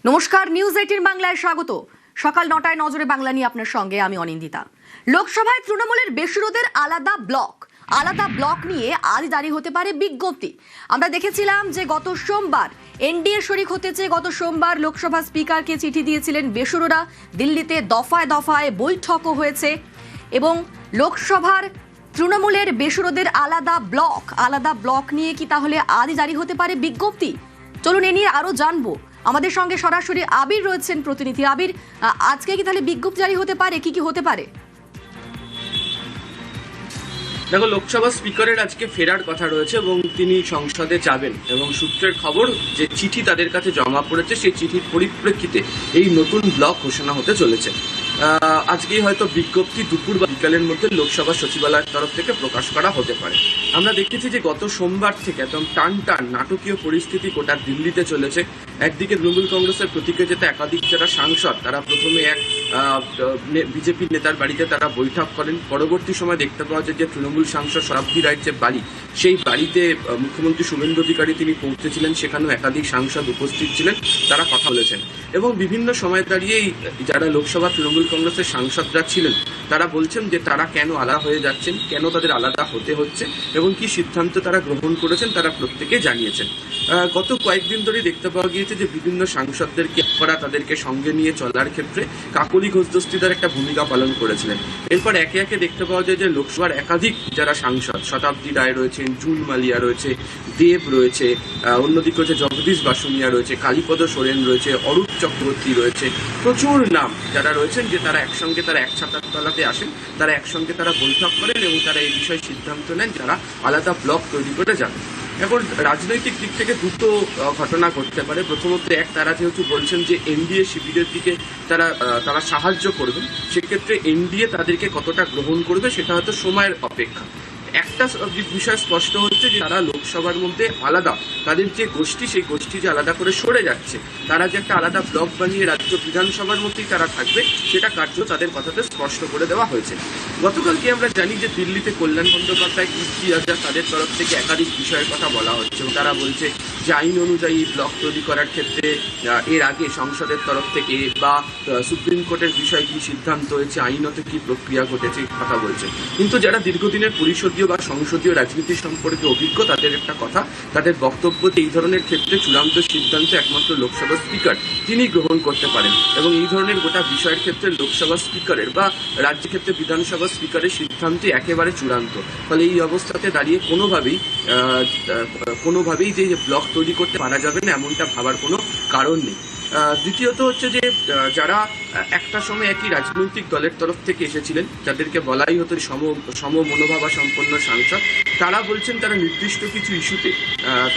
নমস্কার, নিউজ 18 বাংলায় স্বাগত। সকাল 9টায় নজরে বাংলা নিয়ে আপনার সঙ্গে আমি অনিন্দিতা। লোকসভায় তৃণমূলের বেসুরোদের আলাদা ব্লক নিয়ে আজ জারি হতে পারে বিজ্ঞপ্তি। আমরা দেখেছিলাম যে গত সোমবার এনডিএ শরিক হতে চেয়ে গত সোমবার লোকসভা স্পিকারকে চিঠি দিয়েছিলেন বেসুরোরা। দিল্লিতে দফায় দফায় বৈঠকও হয়েছে এবং লোকসভার তৃণমূলের বেসুরোদের আলাদা ব্লক নিয়ে কি তাহলে আজ জারি হতে পারে বিজ্ঞপ্তি? চলুন এ নিয়ে আরো জানবো। আমাদের সঙ্গে সরাসরি আবির রয়েছেন প্রতিনিধি। আবির, আজকে কি তাহলে বিজ্ঞপ্তি জারি হতে পারে? কি হতে পারে? দেখো, লোকসভা স্পিকারের আজকে ফেরার কথা রয়েছে এবং তিনি সংসদে যাবেন এবং সূত্রের খবর যে চিঠি তাদের কাছে জমা পড়েছে, সেই চিঠির পরিপ্রেক্ষিতে এই নতুন ব্লক ঘোষণা হতে চলেছে। আজকেই হয়তো বিজ্ঞপ্তি দুপুর বা বিকালের মধ্যে লোকসভা সচিবালয়ের তরফ থেকে প্রকাশ করা হতে পারে। আমরা দেখেছি যে গত সোমবার থেকে একদম টান নাটকীয় পরিস্থিতি গোটা দিল্লিতে চলেছে। একদিকে তৃণমূল কংগ্রেসের প্রতীকে যেতে একাধিক যারা সাংসদ, তারা প্রথমে এক বিজেপি নেতার বাড়িতে তারা বৈঠক করেন। পরবর্তী সময় দেখতে পাওয়া যায় যে তৃণমূল সাংসদ শতাব্দী রায়ের যে বাড়ি, সেই বাড়িতে মুখ্যমন্ত্রী শুভেন্দু অধিকারী তিনি পৌঁছেছিলেন। সেখানেও একাধিক সাংসদ উপস্থিত ছিলেন, তারা কথা বলেছেন এবং বিভিন্ন সময় দাঁড়িয়েই যারা লোকসভা তৃণমূল কংগ্রেসের সাংসদরা ছিলেন তারা বলছেন যে তারা কেন আলাদা হয়ে যাচ্ছেন, কেন তাদের আলাদা হতে হচ্ছে এবং কি সিদ্ধান্ত তারা গ্রহণ করেছেন তারা প্রত্যেকে জানিয়েছেন। গত কয়েকদিন ধরে দেখতে পাওয়া গিয়েছে যে বিভিন্ন সাংসদদেরকে করা, তাদেরকে সঙ্গে নিয়ে চলার ক্ষেত্রে কাকলি ঘোষ দস্তিদার একটা ভূমিকা পালন করেছিলেন। এরপর একে একে দেখতে পাওয়া যায় যে লোকসভার একাধিক যারা সাংসদ, শতাব্দী রায় রয়েছেন, জুন মালিয়া রয়েছে, দেব রয়েছে, অন্যদিকে হচ্ছে জগদীশ বাসুনিয়া রয়েছে, কালীপদ সোরেন রয়েছে, অরূপ চক্রবর্তী রয়েছে, প্রচুর নাম যারা রয়েছেন যে তারা একসঙ্গে তারা এক ছাতার তলাতে আসেন, তারা একসঙ্গে তারা বৈঠক করেন এবং তারা এই বিষয়ে সিদ্ধান্ত নেন যারা আলাদা ব্লক তৈরি করে যান। এখন রাজনৈতিক দিক থেকে দুটো ঘটনা ঘটতে পারে। প্রথমত তারা যেহেতু বলছেন যে এনডিএ শিবিরের দিকে তারা সাহায্য করবেন, সেক্ষেত্রে এনডিএ তাদেরকে কতটা গ্রহণ করবে সেটা হয়তো সময়ের অপেক্ষা। একটা বিষয় স্পষ্ট হচ্ছে যে তারা লোকসভার মধ্যে আলাদা, তাদের যে গোষ্ঠী, সেই গোষ্ঠী যে আলাদা করে সরে যাচ্ছে, তারা যে একটা আলাদা ব্লক বানিয়ে রাজ্য বিধানসভার মধ্যেই তারা থাকবে, সেটা কার্য তাদের কথাতে স্পষ্ট করে দেওয়া হয়েছে। গতকালকে আমরা জানি যে দিল্লিতে কল্যাণ বন্দ্যোপাধ্যায়, কীর্তি আজাদ, তাদের তরফ থেকে একাধিক বিষয়ের কথা বলা হচ্ছে। তারা বলছে যে আইন অনুযায়ী ব্লক তৈরি করার ক্ষেত্রে এর আগে সংসদের তরফ থেকে বা সুপ্রিম কোর্টের বিষয়ে কি সিদ্ধান্ত হয়েছে, আইনত কি প্রক্রিয়া ঘটেছে কথা বলছে। কিন্তু যারা দীর্ঘদিনের পরিষদীয় বা সংসদীয় রাজনীতি সম্পর্কে অভিজ্ঞ, তাদের একটা কথা, তাদের বক্তব্য যে এই ধরনের ক্ষেত্রে চূড়ান্ত সিদ্ধান্ত একমাত্র লোকসভা স্পিকার তিনি গ্রহণ করতে পারেন এবং এই ধরনের গোটা বিষয়ের ক্ষেত্রে লোকসভা স্পিকারের বা রাজ্য ক্ষেত্রে বিধানসভা স্পিকারের সিদ্ধান্ত একেবারে চূড়ান্ত। ফলে এই অবস্থাতে দাঁড়িয়ে কোনোভাবেই যে ব্লক তৈরি করতে পারা যাবে না এমনটা ভাবার কোনো কারণ নেই। দ্বিতীয়ত হচ্ছে যে যারা একটা সময় একই রাজনৈতিক দলের তরফ থেকে এসেছিলেন, যাদেরকে বলাই হতো সম মনোভাবা সম্পন্ন সাংসদ, তারা বলছেন তারা নির্দিষ্ট কিছু ইস্যুতে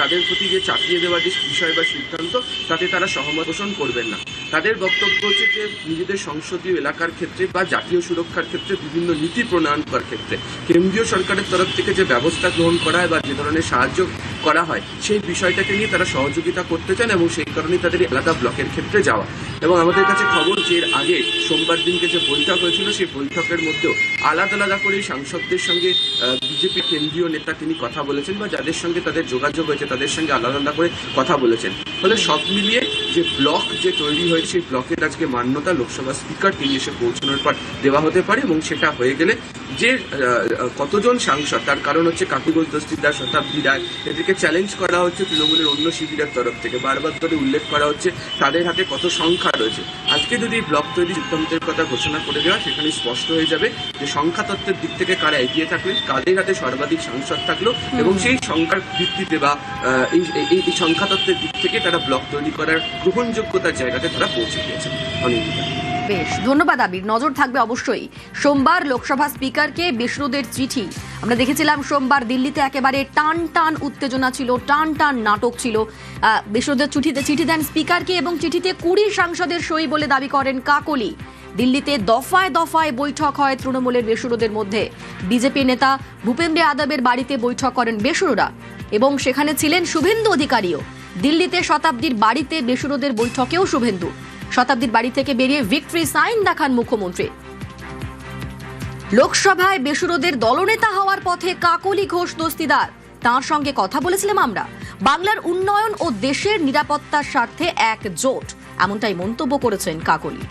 তাদের প্রতি যে চাপিয়ে দেওয়া যে বিষয় বা সিদ্ধান্ত, তাতে তারা সহমত পোষণ করবেন না। তাদের বক্তব্য হচ্ছে যে নিজেদের সংসদীয় এলাকার ক্ষেত্রে বা জাতীয় সুরক্ষার ক্ষেত্রে বিভিন্ন নীতি প্রণয়ন করার ক্ষেত্রে কেন্দ্রীয় সরকারের তরফ থেকে যে ব্যবস্থা গ্রহণ করা হয় বা যে ধরনের সাহায্য করা হয়, সেই বিষয়টাকে নিয়ে তারা সহযোগিতা করতে চান এবং সেই কারণেই তাদের আলাদা ব্লকের ক্ষেত্রে যাওয়া। এবং আমাদের কাছে খবর যে এর আগে সোমবার দিনকে যে বৈঠক হয়েছিল, সেই বৈঠকের মধ্যেও আলাদা করে সাংসদদের সঙ্গে বিজেপি কেন্দ্রীয় নেতা তিনি কথা বলেছেন বা যাদের সঙ্গে তাদের যোগাযোগ হয়েছে তাদের সঙ্গে আলাদা করে কথা বলেছেন। ফলে সব মিলিয়ে যে ব্লক যে তৈরি হয়েছে, সেই ব্লকের আজকে মান্যতা লোকসভা স্পিকার তিনি এসে পৌঁছানোর পর দেওয়া হতে পারে এবং সেটা হয়ে গেলে যে কতজন সাংসদ, তার কারণ হচ্ছে কাকলি ঘোষ দস্তিদার, শতাব্দী রায়, এদেরকে চ্যালেঞ্জ করা হচ্ছে তৃণমূলের অন্য শিবিরের তরফ থেকে, বারবার করে উল্লেখ করা হচ্ছে তাদের হাতে কত সংখ্যা রয়েছে। আজকে যদি ব্লক তৈরি সিদ্ধান্তের কথা ঘোষণা করে দেওয়া, সেখানে স্পষ্ট হয়ে যাবে যে সংখ্যা তত্ত্বের দিক থেকে কারা এগিয়ে থাকলেন, কাদের হাতে সর্বাধিক সাংসদ থাকলো এবং সেই সংখ্যার ভিত্তিতে বা এই সংখ্যা তত্ত্বের দিক থেকে তারা ব্লক তৈরি করার গ্রহণযোগ্যতার জায়গাতে তারা পৌঁছে গিয়েছে। বেশ, ধন্যবাদ আবির। নজর থাকবে অবশ্যই। সোমবার লোকসভা স্পিকারকে বেসুরোদের চিঠি আমরা দেখেছিলাম। সোমবার দিল্লিতে একেবারে টান উত্তেজনা ছিল, টান নাটক ছিল। বেসুরোদের চিঠি দেন স্পিকারকে এবং চিঠিতে 20 সাংসদের সই বলে দাবি করেন কাকলি। দিল্লিতে দফায় বৈঠক হয় তৃণমূলের বেসুরোদের মধ্যে। বিজেপি নেতা ভূপেন্দ্র যাদবের বাড়িতে বৈঠক করেন বেসুরোরা এবং সেখানে ছিলেন শুভেন্দু অধিকারীও। দিল্লিতে শতাব্দীর বাড়িতে বেসুরোদের বৈঠকেও শুভেন্দু। শতাব্দীর বাড়ি থেকে বেরিয়ে ভিক্টরি সাইন দেখান মুখ্যমন্ত্রী। লোকসভায় বেসুরোদের দলনেতা হওয়ার পথে কাকলি ঘোষ দস্তিদার, তার সঙ্গে কথা বলেছিলাম আমরা। বাংলার উন্নয়ন ও দেশের নিরাপত্তার স্বার্থে এক জোট, এমনটাই মন্তব্য করেছেন কাকলি।